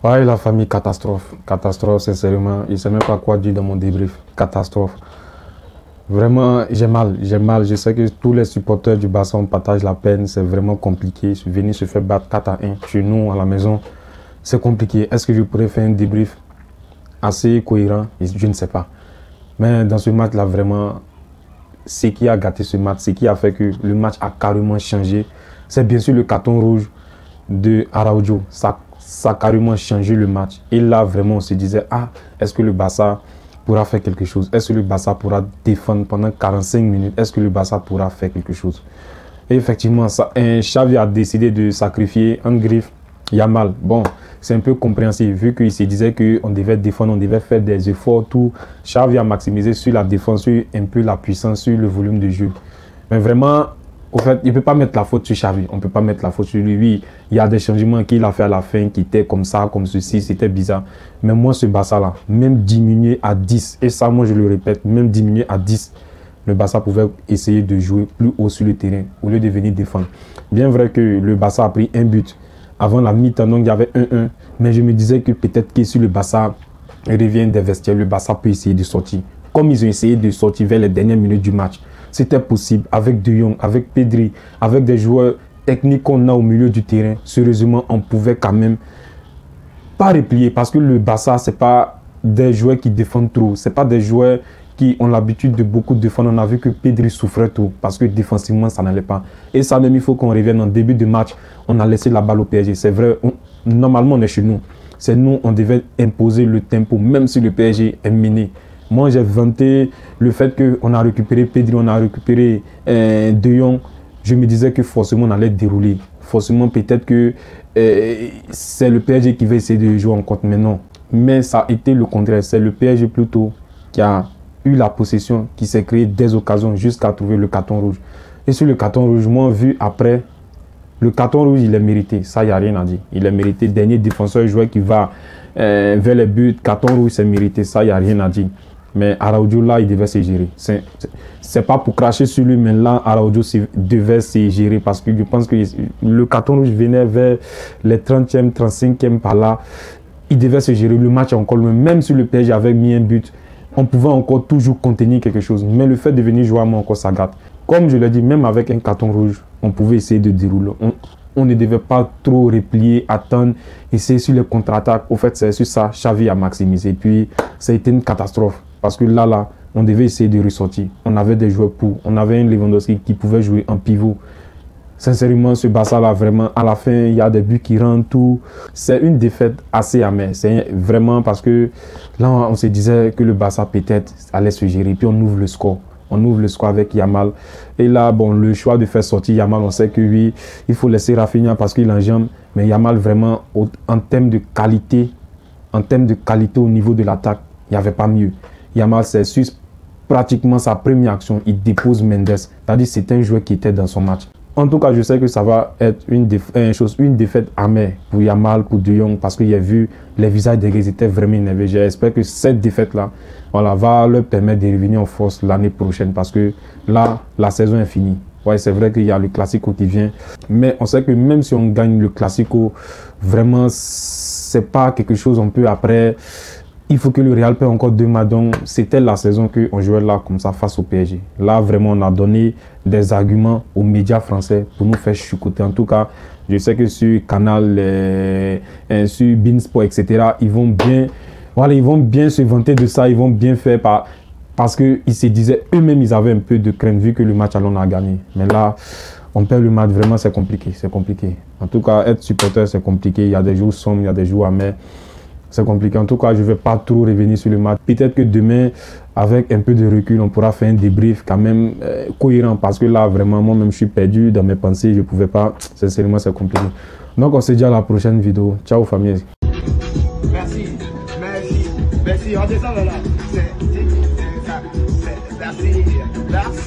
Ouais, la famille, catastrophe. Catastrophe, sincèrement. Je ne sais même pas quoi dire dans mon débrief. Catastrophe. Vraiment, j'ai mal, j'ai mal. Je sais que tous les supporters du Barça, on partage la peine. C'est vraiment compliqué. Venir se faire battre 4-1 chez nous, à la maison, c'est compliqué. Est-ce que je pourrais faire un débrief assez cohérent? Je ne sais pas. Mais dans ce match-là, vraiment, ce qui a gâté ce match, ce qui a fait que le match a carrément changé, c'est bien sûr le carton rouge de Araujo. Ça a carrément changé le match. Et là, vraiment, on se disait, ah, est-ce que le Barça pourra faire quelque chose? Est-ce que le Barça pourra défendre pendant 45 minutes? Est-ce que le Barça pourra faire quelque chose? Et effectivement, Xavi a décidé de sacrifier en griffe Yamal. Bon, c'est un peu compréhensible vu qu'il se disait qu'on devait défendre, on devait faire des efforts, tout. Xavi a maximisé sur la défense, sur un peu la puissance, sur le volume de jeu. Mais vraiment, au fait, il ne peut pas mettre la faute sur Xavi. On ne peut pas mettre la faute sur lui. Oui, il y a des changements qu'il a fait à la fin qui étaient comme ça, comme ceci, c'était bizarre. Mais moi, ce Barça-là, même diminué à 10, et ça, moi, je le répète, même diminué à 10, le Barça pouvait essayer de jouer plus haut sur le terrain au lieu de venir défendre. Bien vrai que le Barça a pris un but avant la mi-temps, donc il y avait 1-1. Mais je me disais que peut-être que si le Barça revient des vestiaires, le Barça peut essayer de sortir. Comme ils ont essayé de sortir vers les dernières minutes du match. C'était possible avec De Jong, avec Pedri, avec des joueurs techniques qu'on a au milieu du terrain. Sérieusement, on pouvait quand même pas replier parce que le Barça, ce n'est pas des joueurs qui défendent trop. Ce n'est pas des joueurs qui ont l'habitude de beaucoup défendre. On a vu que Pedri souffrait trop parce que défensivement, ça n'allait pas. Et ça même, il faut qu'on revienne en début de match. On a laissé la balle au PSG. C'est vrai, normalement, on est chez nous. C'est nous, on devait imposer le tempo, même si le PSG est mené. Moi, j'ai vanté le fait qu'on a récupéré Pedri, on a récupéré De Jong. Je me disais que forcément, on allait dérouler. Forcément, peut-être que c'est le PSG qui va essayer de jouer en contre. Mais non. Mais ça a été le contraire. C'est le PSG plutôt qui a eu la possession, qui s'est créé des occasions jusqu'à trouver le carton rouge. Et sur le carton rouge, moi, vu après, le carton rouge, il est mérité. Ça, il n'y a rien à dire. Il est mérité. Dernier défenseur joueur qui va vers les buts. Carton rouge, c'est mérité. Ça, il n'y a rien à dire. Mais Araujo, là, il devait se gérer. C'est pas pour cracher sur lui, mais là, Araujo devait se gérer parce que je pense que le carton rouge venait vers les 30e, 35e par là. Il devait se gérer. Le match est encore loin. Même si le PSG avait mis un but, on pouvait encore toujours contenir quelque chose. Mais le fait de venir jouer à moi, encore, ça gâte. Comme je l'ai dit, même avec un carton rouge, on pouvait essayer de dérouler. On ne devait pas trop replier, attendre, essayer sur les contre-attaques. Au fait, c'est sur ça, Xavi a maximisé. Et puis, ça a été une catastrophe. Parce que là, on devait essayer de ressortir. On avait des joueurs pour. On avait un Lewandowski qui pouvait jouer en pivot. Sincèrement, ce Barça-là, vraiment, à la fin, il y a des buts qui rentrent, tout. C'est une défaite assez amère. C'est vraiment parce que là, on se disait que le Barça, peut-être, allait se gérer. Puis, on ouvre le score. On ouvre le score avec Yamal. Et là, bon, le choix de faire sortir Yamal, on sait que oui, il faut laisser Rafinha parce qu'il enjambe. Mais Yamal, vraiment, en termes de qualité au niveau de l'attaque, il n'y avait pas mieux. Yamal, c'est pratiquement sa première action. Il dépose Mendes. C'est-à-dire que c'est un joueur qui était dans son match. En tout cas, je sais que ça va être une défaite amère pour Yamal, pour De Jong, parce qu'il a vu les visages des gars étaient vraiment énervés. J'espère que cette défaite-là, voilà, va leur permettre de revenir en force l'année prochaine, parce que là, la saison est finie. Ouais, c'est vrai qu'il y a le Classico qui vient, mais on sait que même si on gagne le Classico, vraiment, c'est pas quelque chose on peut après. Il faut que le Real perde encore 2 matchs. Donc, c'était la saison qu'on jouait là, comme ça, face au PSG. Là, vraiment, on a donné des arguments aux médias français pour nous faire chuchoter. En tout cas, je sais que sur Canal, sur Beansport, etc., ils vont bien se vanter de ça. Ils vont bien faire parce qu'ils se disaient, eux-mêmes, ils avaient un peu de crainte vu que le match, on a gagné. Mais là, on perd le match. Vraiment, c'est compliqué. C'est compliqué. En tout cas, être supporter, c'est compliqué. Il y a des jours sombres, il y a des jours amers. C'est compliqué. En tout cas, je ne vais pas trop revenir sur le match. Peut-être que demain, avec un peu de recul, on pourra faire un débrief quand même cohérent. Parce que là, vraiment, moi-même, je suis perdu dans mes pensées. Je ne pouvais pas. Sincèrement, c'est compliqué. Donc, on se dit à la prochaine vidéo. Ciao, famille. Merci. Redescends là. Merci.